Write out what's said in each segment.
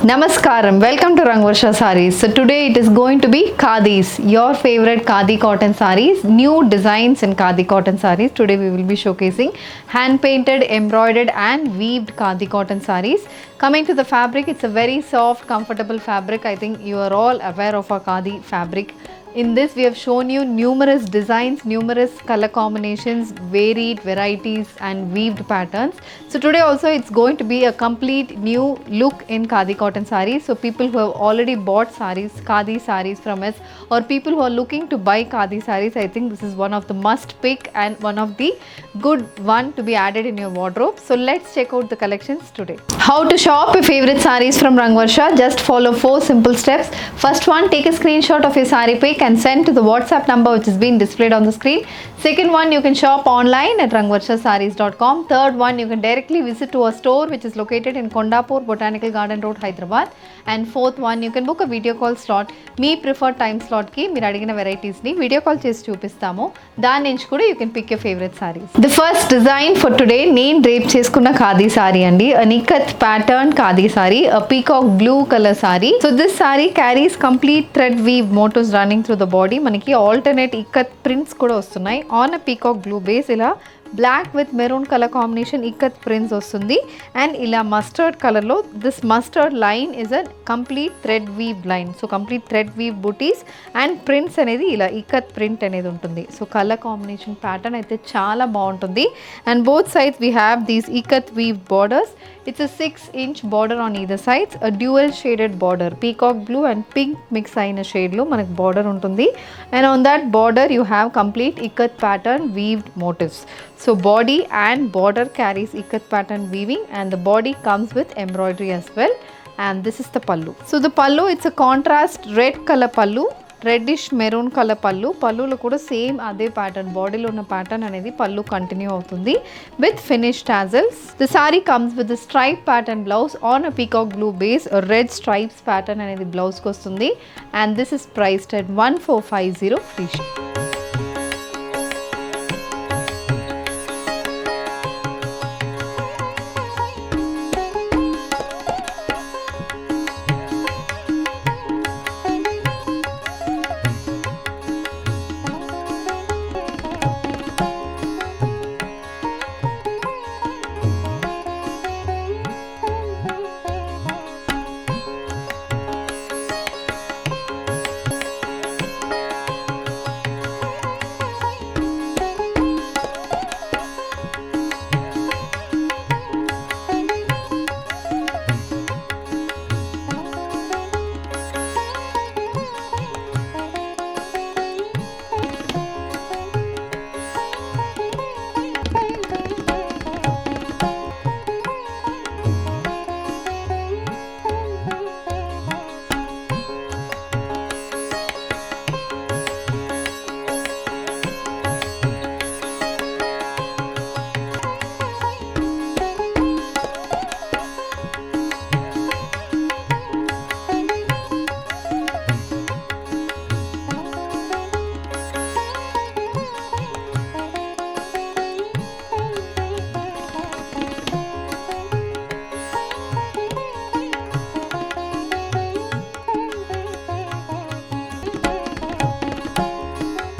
Namaskaram, welcome to Rangvarsha Sarees. So today it is going to be Khadis, your favorite Khadi cotton sarees, new designs in Khadi cotton sarees. Today we will be showcasing hand painted, embroidered and weaved Khadi cotton sarees. Coming to the fabric, it's a very soft, comfortable fabric. I think you are all aware of our Khadi fabric. In this we have shown you numerous designs, numerous color combinations, varied varieties and weaved patterns. So today also it's going to be a complete new look in Khadi cotton sarees. So people who have already bought sarees, Khadi sarees from us, or people who are looking to buy Khadi sarees, I think this is one of the must pick and one of the good one to be added in your wardrobe. So let's check out the collections today. How to shop your favorite sarees from Rangvarsha? Just follow 4 simple steps. First one, take a screenshot of your saree pic and send to the WhatsApp number which is being displayed on the screen. Second one, you can shop online at rangvarshasarees.com. Third one, you can directly visit to a store which is located in Kondapur, Botanical Garden Road, Hyderabad. And fourth one, you can book a video call slot. Me preferred time slot ki meer adigina varieties ni video call chesi chupistamo. Dani nunchi kuda you can pick your favorite sarees. The first design for today, nenu drape cheskunna khadi saree andi. A ikat pattern khadi saree, a peacock blue color saree. So this saree carries complete thread weave motifs running through the body. Manaki alternate ikat prints kuda vastunnai on a peacock blue base. Ila black with maroon color combination ikat prints vastundi, and ila mustard color lo this mustard line is a complete thread weave line. So complete thread weave booties and prints anedi ila ikat print anedi untundi. So color combination pattern aithe chaala baaguntundi, and both sides we have these ikat weave borders. It's a 6-inch border on either sides, a dual shaded border, peacock blue and pink mix aina shade lo manaku border untundi, and on that border you have complete ikat pattern weaved motifs. So body and border carries ikat pattern weaving, and the body comes with embroidery as well, and this is the pallu. So the pallu, it's a contrast red color pallu, reddish maroon color pallu. Pallulo kuda same ade pattern, body lo unna pattern anedi pallu continue avutundi with finished tassels. The saree comes with a stripe pattern blouse on a peacock blue base, a red stripes pattern anedi blouse ku vastundi, and this is priced at 1450 free shipping.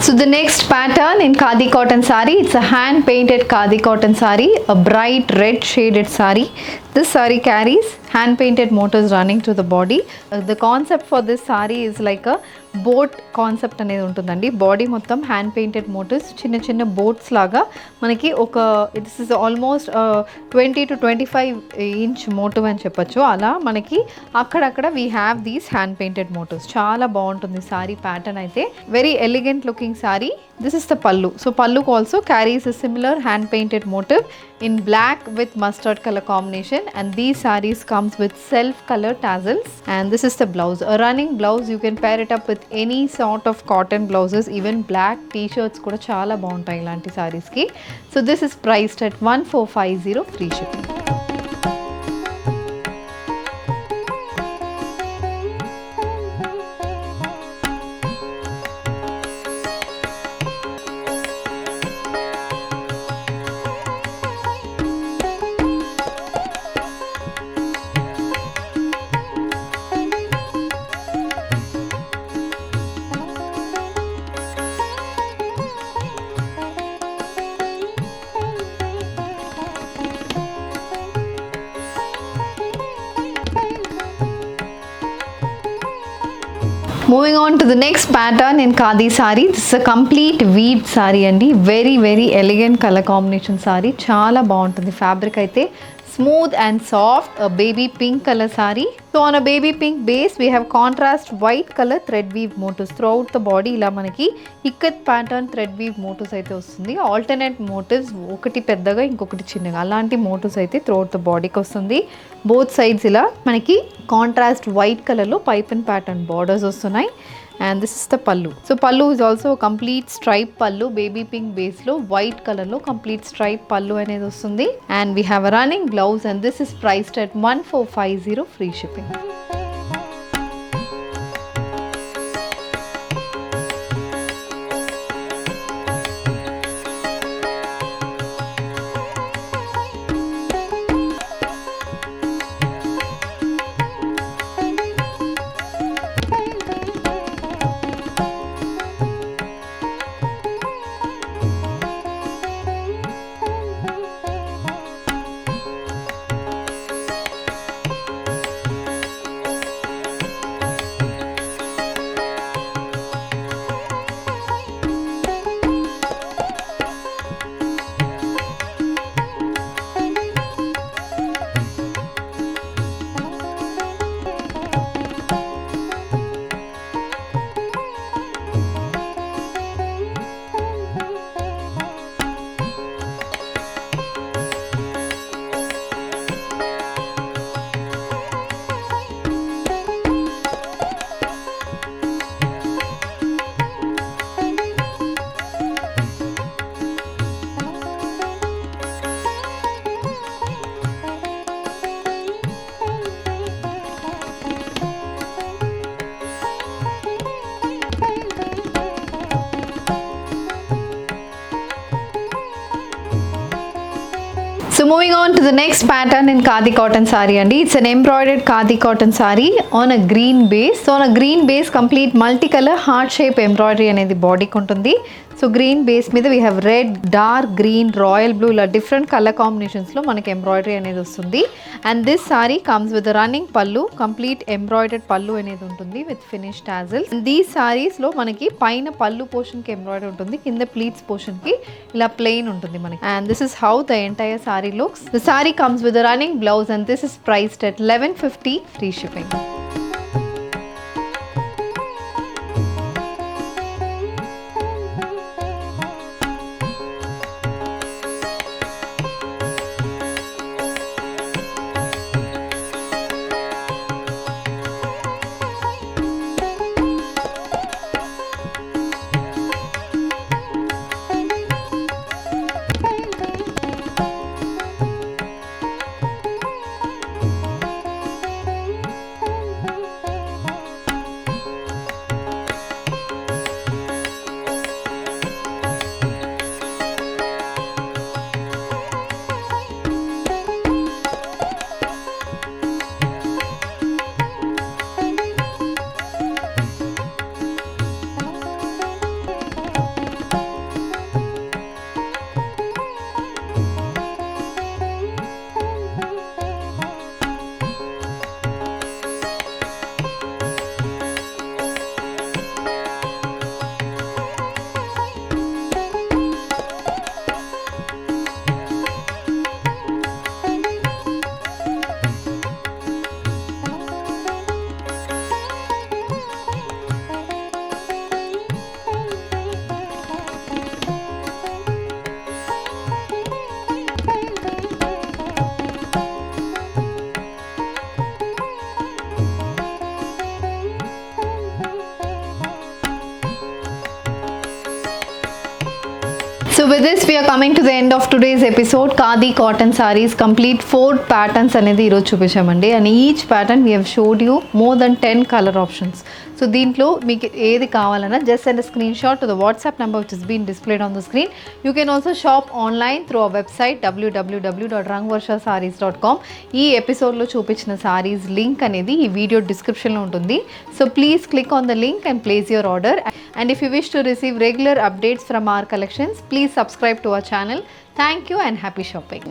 So the next pattern in Khadi cotton saree, it's a hand painted Khadi cotton saree, a bright red shaded saree. This saree carries hand painted motifs running to the body. The concept for this saree is like a boat concept అనేది ఉంటుందండి. Body మొత్తం hand painted motifs, చిన్న చిన్న boats లాగా మనకి ఒక this is almost 20 to 25 inch motif అని చెప్పొచ్చు. అలా మనకి అక్కడక్కడ we have these hand painted motifs. చాలా బాగుంటుంది సారీ ప్యాటర్న్ అయితే, very elegant looking sari. This is the pallu. So pallu also carries a similar hand painted motif in black with mustard color combination, and these sarees comes with self color tassels, and this is the blouse, a running blouse. You can pair it up with any sort of cotton blouses, even black t-shirts kuda chaala baguntayi ilanti sarees ki. So this is priced at 1450 free shipping. Moving on to the next pattern in khadi saree. This is a complete weave saree అండి. Very elegant color combination saree. చాలా బాగుంటుంది. Fabric అయితే smooth and soft, a baby pink color saree. So on a baby pink base we have contrast white color thread weave motifs throughout the body. ఇలా మనకి ikat pattern thread weave motifs అయితే వస్తుంది. alternate motifs, ఒకటి పెద్దగా ఇంకొకటి చిన్నగా అలాంటి motifs అయితే throughout the bodyకి వస్తుంది. both sides ఇలా మనకి contrast white color లో pipe and pattern borders వస్తున్నాయి. And this is the pallu. So pallu is also a complete stripe pallu, baby pink base lo white color lo complete stripe pallu anedi ostundi. And we have a running blouse, and this is priced at 1450 free shipping. So moving on to the next pattern in khadi cotton saree andi. It's an embroidered khadi cotton saree on a green base. So on a green base complete multicolor heart shape embroidery anedi body kuntundi. So green base మీద we have red, dark green, royal blue ఇలా different color combinations లో మనకి embroidery అనేది వస్తుంది. And this saree comes with a running pallu, complete embroidered pallu అనేది ఉంటుంది with finished tassels. And these sarees లో మనకి పైన పల్లు పోర్షన్ కి embroidery ఉంటుంది, కింద pleats portion కి ఇలా plain ఉంటుంది మనకి. And this is how the entire saree looks. The saree comes with a running blouse, and this is priced at 1150 free shipping. So with this we are coming to the end of today's episode. Khadi cotton sarees complete 4 patterns అనేది ఈరోజు చూపించామండి. And each pattern we have showed you more than 10 color options. So దీంట్లో మీకు ఏది కావాలన్నా just send a screenshot to the WhatsApp number which is being displayed on the screen. You can also shop online through our website www.rangvarshasarees.com. ఈ ఎపిసోడ్లో చూపించిన saris link అనేది ఈ video డిస్క్రిప్షన్లో ఉంటుంది. So please click on the link and place your order. And if you wish to receive regular updates from our collections, please subscribe to our channel. Thank you and happy shopping.